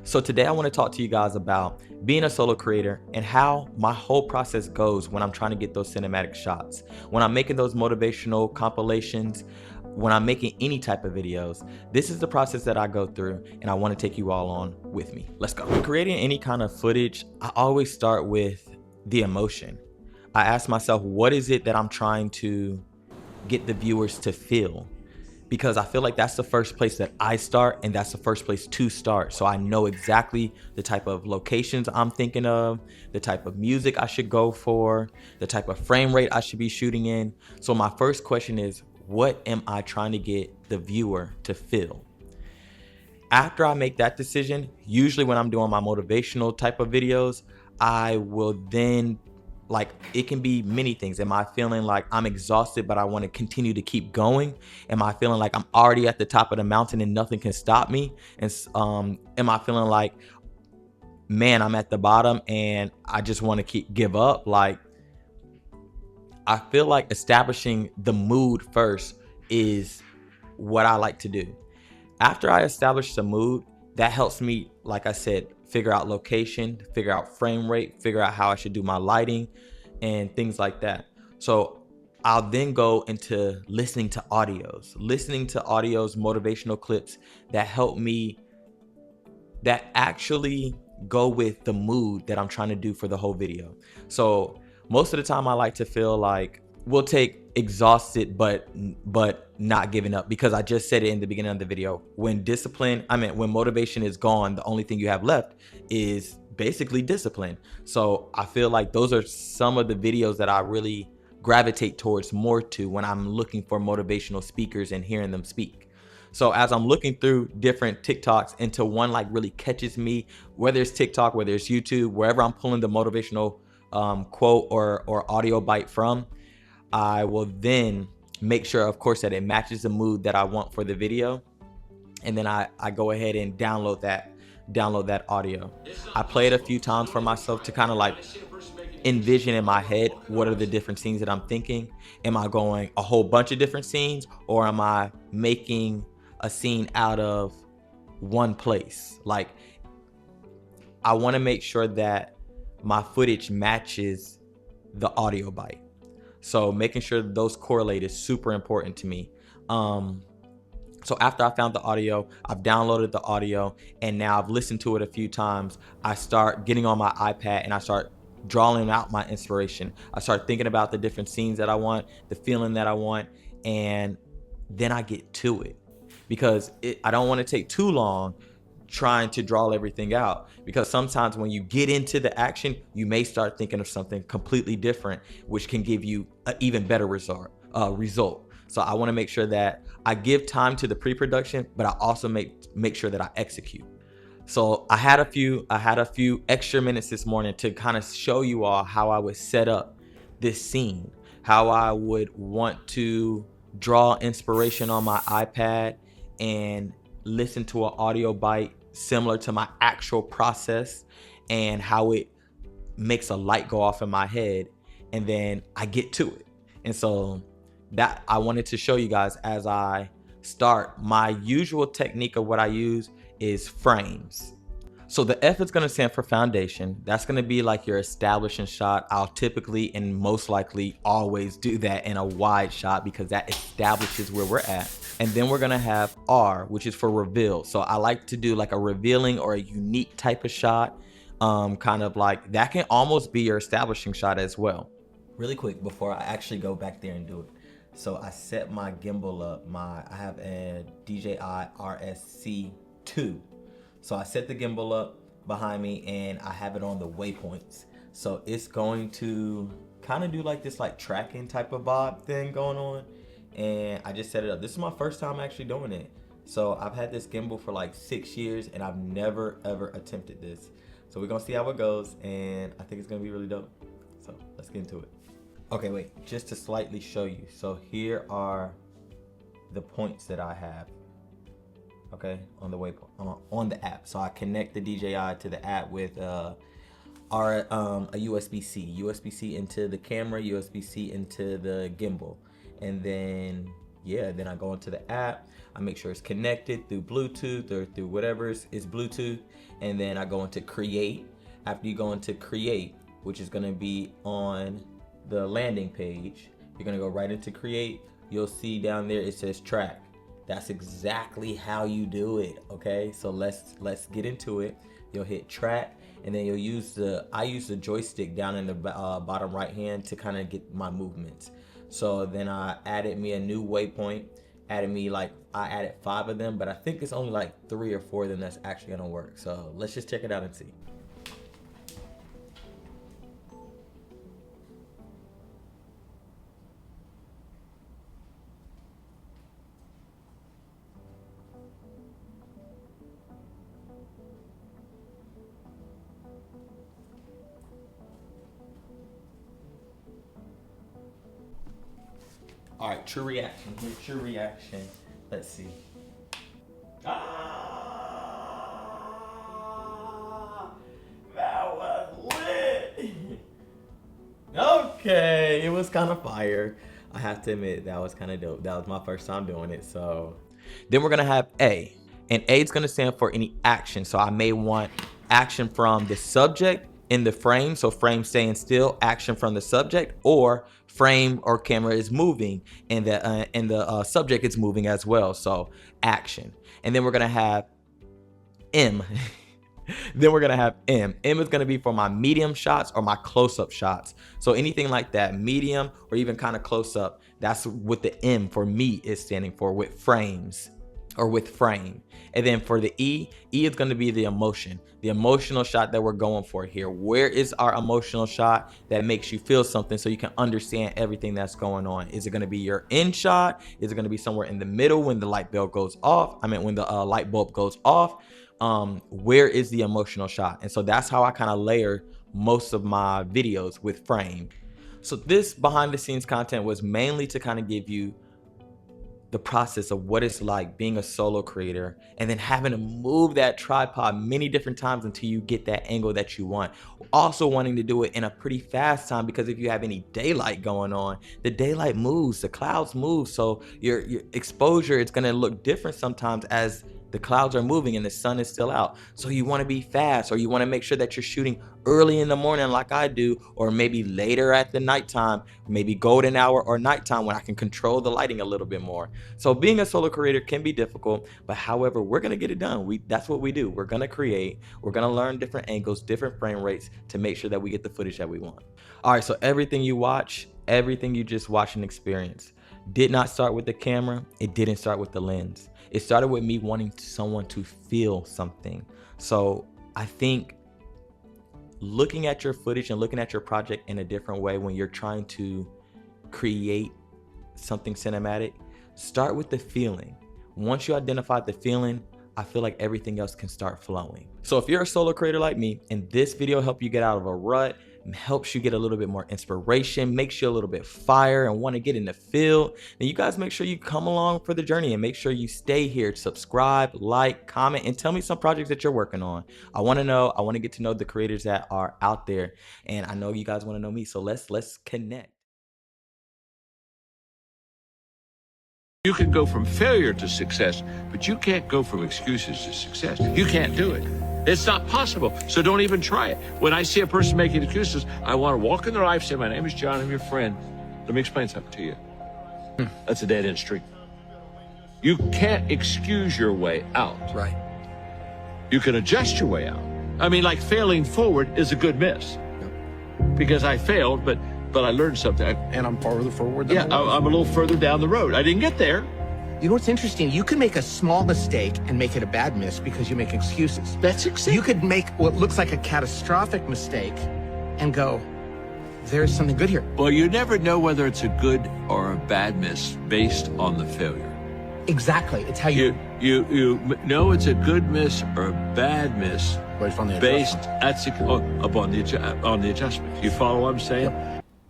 So today I want to talk to you guys about being a solo creator and how my whole process goes when I'm trying to get those cinematic shots. When I'm making those motivational compilations, when I'm making any type of videos, this is the process that I go through and I want to take you all on with me. Let's go. When creating any kind of footage, I always start with the emotion. I ask myself, what is it that I'm trying to get the viewers to feel? Because I feel like that's the first place that I start and that's the first place to start. So I know exactly the type of locations I'm thinking of, the type of music I should go for, the type of frame rate I should be shooting in. So my first question is, what am I trying to get the viewer to feel? After I make that decision, usually when I'm doing my motivational type of videos, I will then, like, it can be many things. Am I feeling like I'm exhausted but I want to continue to keep going? Am I feeling like I'm already at the top of the mountain and nothing can stop me? And am I feeling like, man, I'm at the bottom and I just want to give up? Like, I feel like establishing the mood first is what I like to do. After I establish the mood, that helps me, like I said, figure out location, figure out frame rate, figure out how I should do my lighting and things like that. So I'll then go into listening to audios, motivational clips that help me, that actually go with the mood that I'm trying to do for the whole video. So most of the time I like to feel like we'll take exhausted but not giving up, because I just said it in the beginning of the video. When motivation is gone, the only thing you have left is basically discipline. So I feel like those are some of the videos that I really gravitate towards more to when I'm looking for motivational speakers and hearing them speak. So as I'm looking through different TikToks until one like really catches me, whether it's TikTok, whether it's YouTube, wherever I'm pulling the motivational quote or audio bite from, I will then make sure, of course, that it matches the mood that I want for the video. And then I go ahead and download that audio. I play it a few times for myself to kind of like envision in my head what are the different scenes that I'm thinking. Am I going a whole bunch of different scenes, or am I making a scene out of one place? Like, I want to make sure that my footage matches the audio bite. So making sure those correlate is super important to me. So after I found the audio, I've downloaded the audio, and now I've listened to it a few times. I start getting on my iPad and I start drawing out my inspiration. I start thinking about the different scenes that I want, the feeling that I want, and then I get to it, because I don't want to take too long trying to draw everything out, because sometimes when you get into the action, you may start thinking of something completely different, which can give you an even better result. So I want to make sure that I give time to the pre-production, but I also make sure that I execute. So I had a few extra minutes this morning to kind of show you all how I would set up this scene, how I would want to draw inspiration on my iPad and listen to an audio bite similar to my actual process, and how it makes a light go off in my head, and then I get to it. And so that I wanted to show you guys as I start. My usual technique of what I use is frames. So the F is going to stand for foundation. That's going to be like your establishing shot. I'll typically and most likely always do that in a wide shot, because that establishes where we're at. And then we're going to have R, which is for reveal. So I like to do like a revealing or a unique type of shot. Kind of like that can almost be your establishing shot as well. Really quick before I actually go back there and do it. So I set my gimbal up. I have a DJI RSC2. So I set the gimbal up behind me and I have it on the waypoints. So it's going to kind of do like this like tracking type of bob thing going on. And I just set it up. This is my first time actually doing it. So I've had this gimbal for like 6 years and I've never ever attempted this. So we're gonna see how it goes, and I think it's gonna be really dope. So let's get into it. Okay, wait, just to slightly show you. So here are the points that I have. Okay, on the waypoint on the app. So I connect the DJI to the app with a USB-C into the camera, USB-C into the gimbal, and then yeah, then I go into the app, I make sure it's connected through Bluetooth or through whatever is Bluetooth, and then I go into create. After you go into create, which is gonna be on the landing page, you're gonna go right into create. You'll see down there it says track. That's exactly how you do it, okay? So let's get into it. You'll hit track, and then you'll use I use the joystick down in the bottom right hand to kind of get my movements. So then I added me a new waypoint, I added 5 of them, but I think it's only like 3 or 4 of them that's actually gonna work. So let's just check it out and see. All right, true reaction. Here's true reaction. Let's see. Ah, that was lit. Okay, it was kind of fire. I have to admit, that was kind of dope. That was my first time doing it, so. Then we're gonna have A, and A is gonna stand for any action. So I may want action from the subject in the frame, so frame staying still, action from the subject, or frame or camera is moving and the subject is moving as well, so action. And then we're gonna have M. Then we're gonna have M. M is gonna be for my medium shots or my close-up shots. So anything like that, medium or even kind of close-up, that's what the M for me is standing for, with frames or with frame. And then for the E is gonna be the emotion, the emotional shot that we're going for here. Where is our emotional shot that makes you feel something so you can understand everything that's going on? Is it gonna be your end shot? Is it gonna be somewhere in the middle when the light bulb goes off? When the light bulb goes off. Where is the emotional shot? And so that's how I kind of layer most of my videos, with frame. So this behind the scenes content was mainly to kind of give you the process of what it's like being a solo creator and then having to move that tripod many different times until you get that angle that you want. Also wanting to do it in a pretty fast time, because if you have any daylight going on, the daylight moves, the clouds move, so your exposure is going to look different sometimes as the clouds are moving and the sun is still out. So you want to be fast, or you want to make sure that you're shooting early in the morning like I do, or maybe later at the nighttime, maybe golden hour or nighttime when I can control the lighting a little bit more. So being a solo creator can be difficult, but however, we're going to get it done. That's what we do. We're going to create, we're going to learn different angles, different frame rates to make sure that we get the footage that we want. All right, so everything you watch, everything you just watch and experience did not start with the camera. It didn't start with the lens. It started with me wanting someone to feel something. So I think looking at your footage and looking at your project in a different way when you're trying to create something cinematic, start with the feeling. Once you identify the feeling, I feel like everything else can start flowing. So if you're a solo creator like me and this video helped you get out of a rut, helps you get a little bit more inspiration, makes you a little bit fire and want to get in the field, then you guys make sure you come along for the journey and make sure you stay here, subscribe, like, comment, and tell me some projects that you're working on. I want to know, I want to get to know the creators that are out there, and I know you guys want to know me, so let's connect. You can go from failure to success, but you can't go from excuses to success. You can't do it. It's not possible, so don't even try it. When I see a person making excuses, I want to walk in their life, say, my name is John, I'm your friend. Let me explain something to you. That's a dead-end street. You can't excuse your way out. Right. You can adjust your way out. I mean, like failing forward is a good miss. Yep. Because I failed, but I learned something. And I'm farther forward than I'm a little further down the road. I didn't get there. You know what's interesting? You can make a small mistake and make it a bad miss because you make excuses. That's exactly. You could make what looks like a catastrophic mistake and go, there's something good here. Well, you never know whether it's a good or a bad miss based on the failure. Exactly. It's how you know it's a good miss or a bad miss based on the based on the adjustment. You follow what I'm saying? Yep.